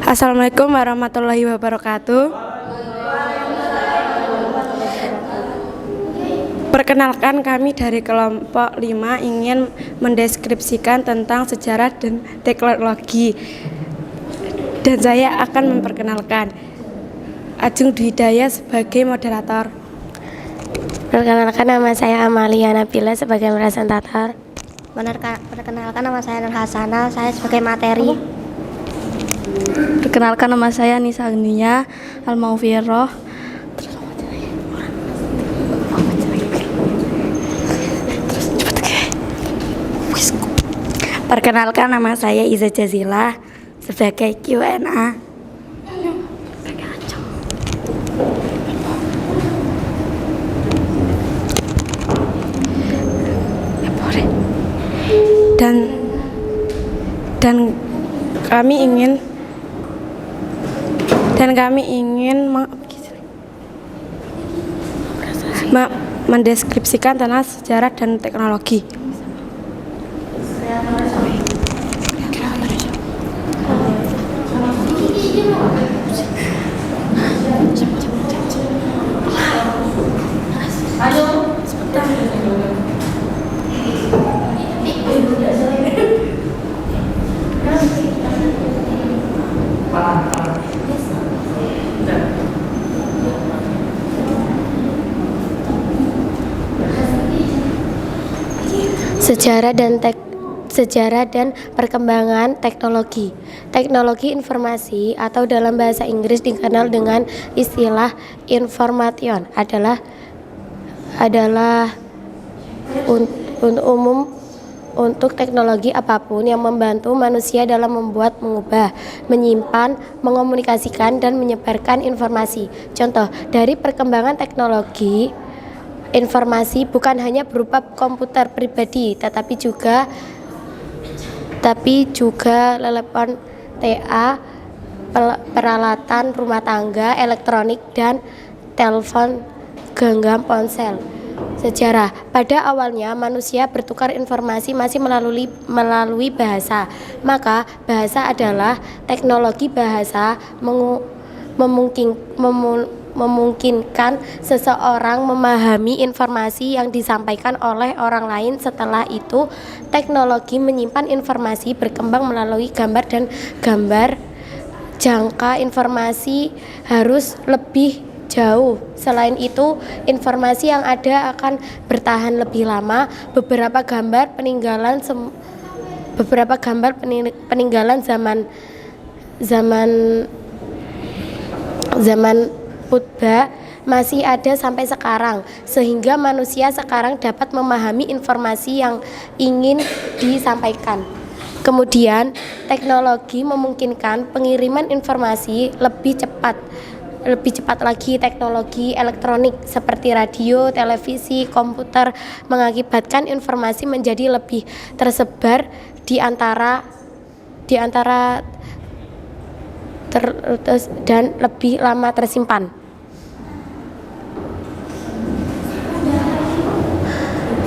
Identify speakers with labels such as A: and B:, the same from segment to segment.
A: Assalamualaikum warahmatullahi wabarakatuh. Perkenalkan, kami dari kelompok 5 ingin mendeskripsikan tentang sejarah dan teknologi. Dan saya akan memperkenalkan Ajeng Dwi Hidayah sebagai moderator.
B: Perkenalkan, nama saya Amalia Nabila sebagai presentator.
C: Perkenalkan, nama saya Nur Hasana, saya sebagai materi.
D: Perkenalkan, nama saya Nisa Agnia Al-Maufiroh.
B: Perkenalkan, nama saya Iza Jazila sebagai Q&A.
A: Dan kami ingin mendeskripsikan tentang sejarah dan teknologi.
B: Sejarah dan perkembangan teknologi. Teknologi informasi atau dalam bahasa Inggris dikenal dengan istilah information adalah umum untuk teknologi apapun yang membantu manusia dalam membuat, mengubah, menyimpan, mengomunikasikan, dan menyebarkan informasi. Contoh dari perkembangan teknologi informasi bukan hanya berupa komputer pribadi, tetapi juga telepon TA, peralatan rumah tangga, elektronik, dan telepon genggam ponsel. Sejarah. Pada awalnya manusia bertukar informasi masih melalui bahasa. Maka bahasa adalah teknologi bahasa memungkinkan seseorang memahami informasi yang disampaikan oleh orang lain. Setelah itu, teknologi menyimpan informasi berkembang melalui gambar dan gambar. Jangka informasi harus lebih jauh. Selain itu, informasi yang ada akan bertahan lebih lama. Beberapa gambar peninggalan zaman purba masih ada sampai sekarang, sehingga manusia sekarang dapat memahami informasi yang ingin disampaikan. Kemudian, teknologi memungkinkan pengiriman informasi lebih cepat lagi. Teknologi elektronik seperti radio, televisi, komputer mengakibatkan informasi menjadi lebih tersebar dan lebih lama tersimpan.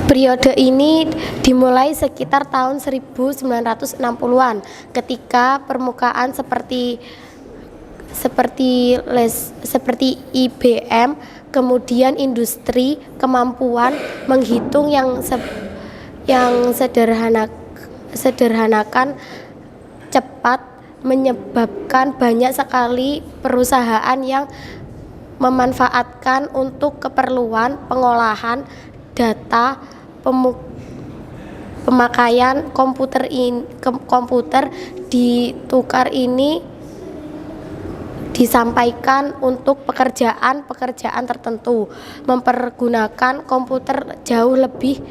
B: Periode ini dimulai sekitar tahun 1960-an ketika permukaan seperti IBM, kemudian industri, kemampuan menghitung yang sederhanakan cepat menyebabkan banyak sekali perusahaan yang memanfaatkan untuk keperluan pengolahan data, pemakaian komputer ditukar ini disampaikan untuk pekerjaan tertentu, mempergunakan komputer jauh lebih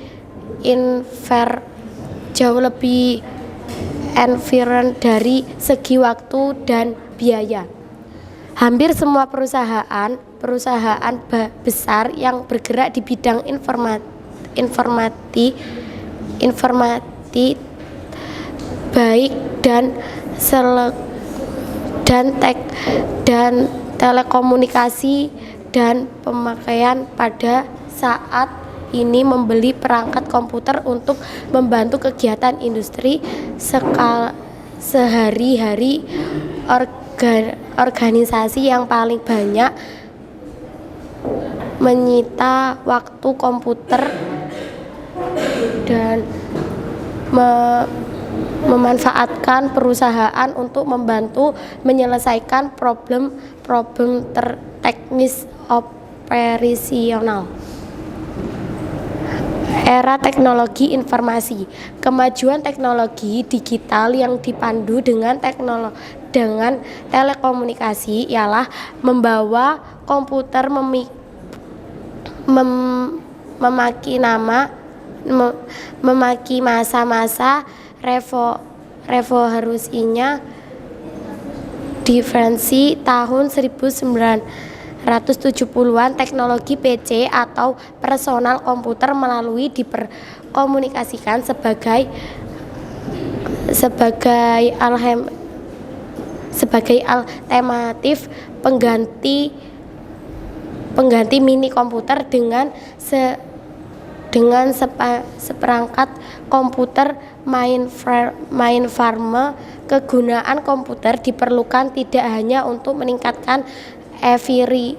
B: efisien dari segi waktu dan biaya. Hampir semua perusahaan besar yang bergerak di bidang informasi baik dan telekomunikasi dan pemakaian pada saat ini membeli perangkat komputer untuk membantu kegiatan industri sehari-hari. organisasi yang paling banyak menyita waktu komputer dan memanfaatkan perusahaan untuk membantu menyelesaikan problem teknis operasional. Era teknologi informasi. Kemajuan teknologi digital yang dipandu dengan telekomunikasi ialah membawa komputer memaki masa-masa revolusinya diferensi tahun 1970-an. Teknologi PC atau personal komputer melalui diperkomunikasikan sebagai alternatif pengganti mini komputer dengan seperangkat komputer mainframe. Kegunaan komputer diperlukan tidak hanya untuk meningkatkan efisiensi,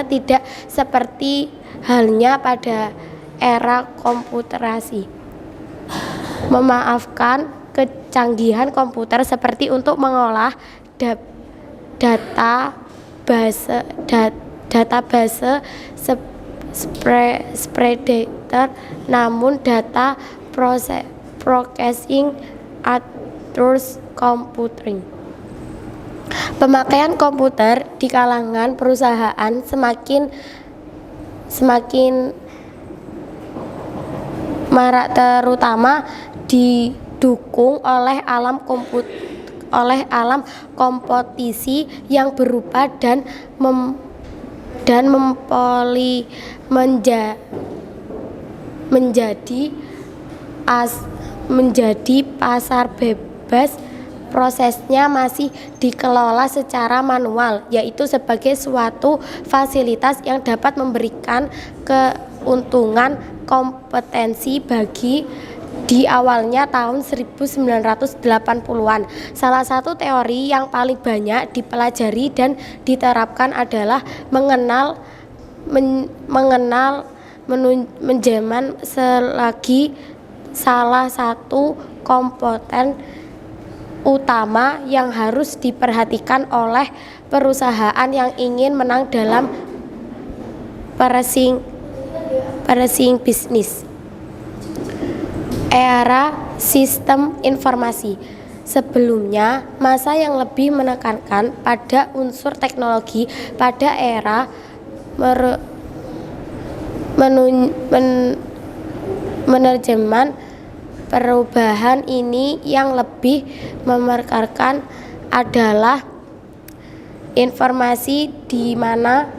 B: tidak seperti halnya pada era komputerasi. Memaafkan kecanggihan komputer seperti untuk mengolah database spreadsheet, namun data processing atau computing. Pemakaian komputer di kalangan perusahaan semakin marak, terutama didukung oleh alam kompetisi yang berubah dan menjadi pasar bebas. Prosesnya masih dikelola secara manual, yaitu sebagai suatu fasilitas yang dapat memberikan keuntungan kompetensi bagi di awalnya tahun 1980-an. Salah satu teori yang paling banyak dipelajari dan diterapkan adalah mengenal manajemen selagi salah satu komponen utama yang harus diperhatikan oleh perusahaan yang ingin menang dalam persaing bisnis. Era sistem informasi. Sebelumnya, masa yang lebih menekankan pada unsur teknologi. Pada era manajemen perubahan ini yang lebih memerlukan adalah informasi, di mana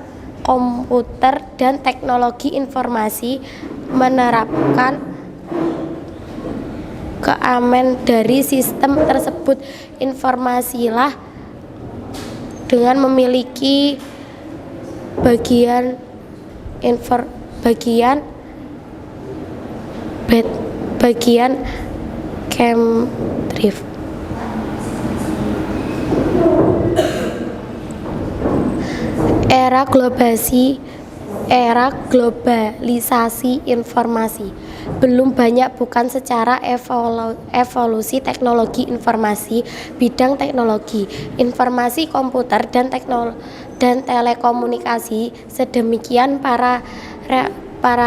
B: komputer dan teknologi informasi menerapkan keamanan dari sistem tersebut. Informasilah dengan memiliki bagian chemdrive. Era globalisasi informasi. Belum banyak bukan secara evolusi teknologi informasi. Bidang teknologi informasi, komputer dan telekomunikasi, sedemikian para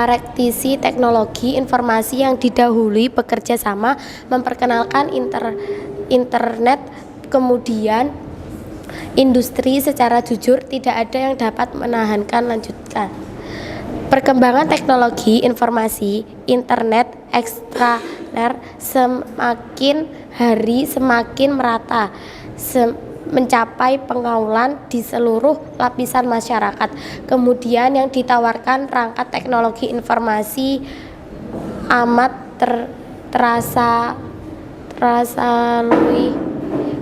B: rektisi teknologi informasi yang didahului bekerja sama memperkenalkan internet, kemudian industri secara jujur. Tidak ada yang dapat menahankan lanjutkan. Perkembangan teknologi informasi, internet, semakin hari semakin merata, mencapai pengaulan di seluruh lapisan masyarakat. Kemudian yang ditawarkan perangkat teknologi informasi amat terasa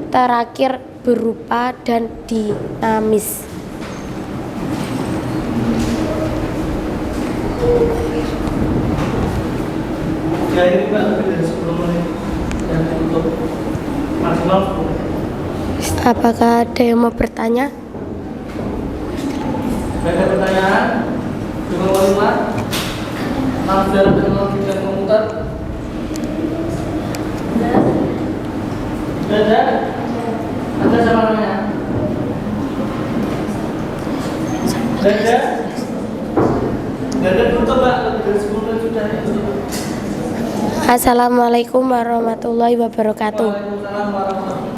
B: terakhir berupa dan dinamis.
E: Ya ini Pak, lebih dari 10 menit dan untuk Maksimal 10.
B: Apakah ada yang mau bertanya?
E: Tidak ada pertanyaan? Dengan lima nama sejarah teknologi dan komputer? Tidak ada? Ada siapa namanya? Tidak ada? Tidak ada, tutup Mbak, lebih dari 10 menit sudah.
B: Assalamualaikum warahmatullahi wabarakatuh.
E: Waalaikumsalam warahmatullahi wabarakatuh.